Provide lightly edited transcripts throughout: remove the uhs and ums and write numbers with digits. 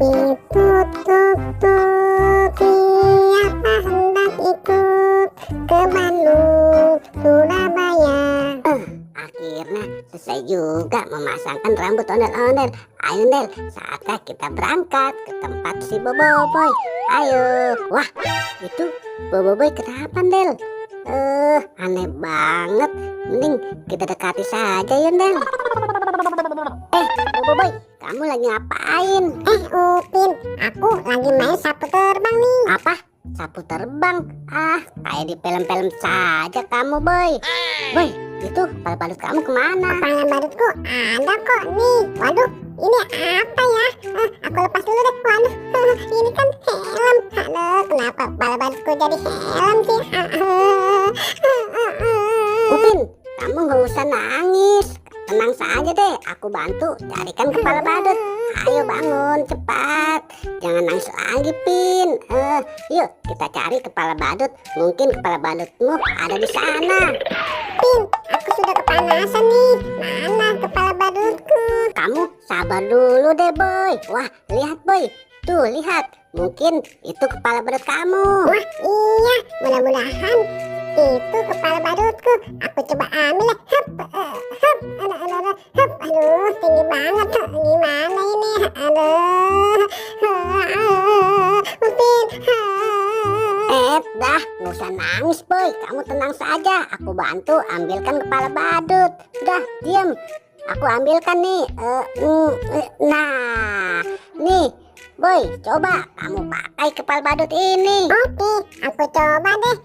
Tuk tuk tuk, siapa hendak ikut ke Bandung, Surabaya? Akhirnya selesai juga memasangkan rambut ondel-ondel. Ayo Del, saatnya kita berangkat ke tempat si Boboiboy. Ayo. Wah, itu Boboiboy kenapa Del? Aneh banget. Mending kita dekati saja ya Del. Boboiboy, kamu lagi ngapain? Upin, aku lagi main sapu terbang nih. Apa? Sapu terbang? Kayak di film-film saja kamu, Boy. Boy, itu kepala badut kamu kemana? Kepala badutku ada kok nih. Waduh, ini apa ya? Aku lepas dulu deh. Waduh, ini kan helm. Aduh, kenapa kepala badutku jadi helm sih? Upin, kamu gak usah nangis. Tenang saja deh, aku bantu carikan kepala badut. Ayo bangun, cepat. Jangan nangis lagi, Pin. Yuk, kita cari kepala badut. Mungkin kepala badutmu ada di sana. Pin, aku sudah kepanasan nih. Mana kepala badutku? Kamu sabar dulu deh, Boy. Wah, lihat, Boy. Tuh, lihat. Mungkin itu kepala badut kamu. Wah, iya. Mudah-mudahan itu kepala badutku. Aku coba ambil ya. Aduh, tinggi banget. Gimana ini? Upin. Dah, nggak usah nangis, Boy. Kamu tenang saja. Aku bantu ambilkan kepala badut. Udah, diam. Aku ambilkan nih. Nah, nih, Boy. Coba kamu pakai kepala badut ini. Oke, aku coba deh.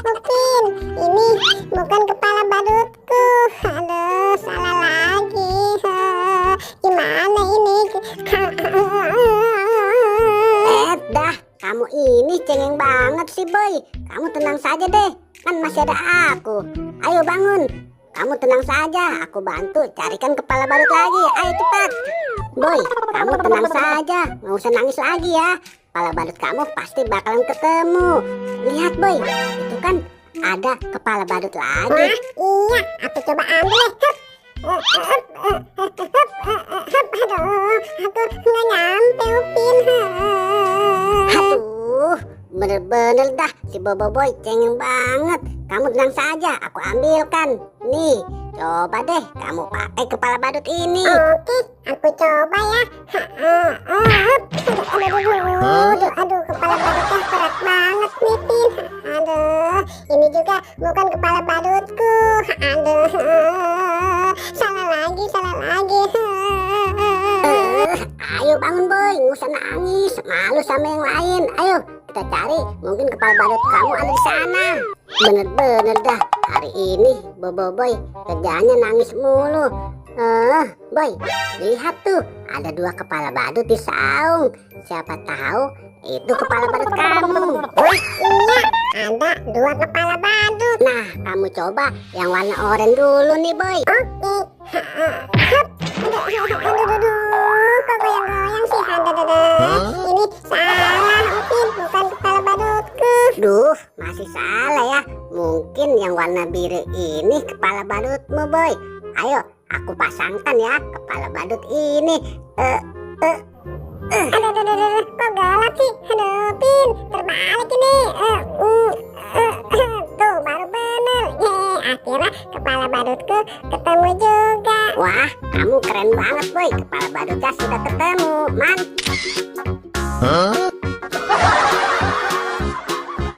Upin, ini bukan kepala badutku. Aduh, salah lagi. Gimana ini? Dah, kamu ini cengeng banget sih, Boy. Kamu tenang saja deh. Kan masih ada aku. Ayo bangun. Kamu tenang saja, aku bantu carikan kepala badut lagi. Ayo cepat. Boy, kamu tenang saja, nggak usah nangis lagi ya. Kepala badut kamu pasti bakalan ketemu. Lihat Boy, itu kan ada kepala badut lagi. Wah, iya, aku coba ambil ya. Aduh, aku nggak nyampe Upin. Aduh, bener-bener dah si Boboiboy cengeng banget. Kamu tenang saja, aku ambilkan. Nih, coba deh kamu pakai kepala badut ini. Oke, aku coba ya. Aduh, kepala badutnya berat banget nih, Pin. Aduh, ini juga bukan kepala badutku. Aduh, salah lagi. Ayo bangun Boy, nggak usah nangis, malu sama yang lain. Ayo kita cari, mungkin kepala badut kamu ada di sana. Bener-bener dah, hari ini Boboiboy kerjanya nangis mulu. Boy, lihat tuh, ada 2 kepala badut di saung. Siapa tahu itu kepala badut kamu. Wah, iya, ada 2 kepala badut. Nah, kamu coba yang warna oranye dulu nih Boy. Oke. Aduh, kok goyang-goyang sih? Ini salah, Upin, bukan kepala badutku. Duh, masih salah ya. Mungkin yang warna biru ini kepala badutmu Boy. Ayo, aku pasangkan ya kepala badut ini. Aduh, kok galak sih? Aduh, Pin, terbalik ini. Tuh, baru bener. Akhirnya kepala badutku ketemu juga. Wah, kamu keren banget Boy. Kepala badutnya sudah ketemu, man.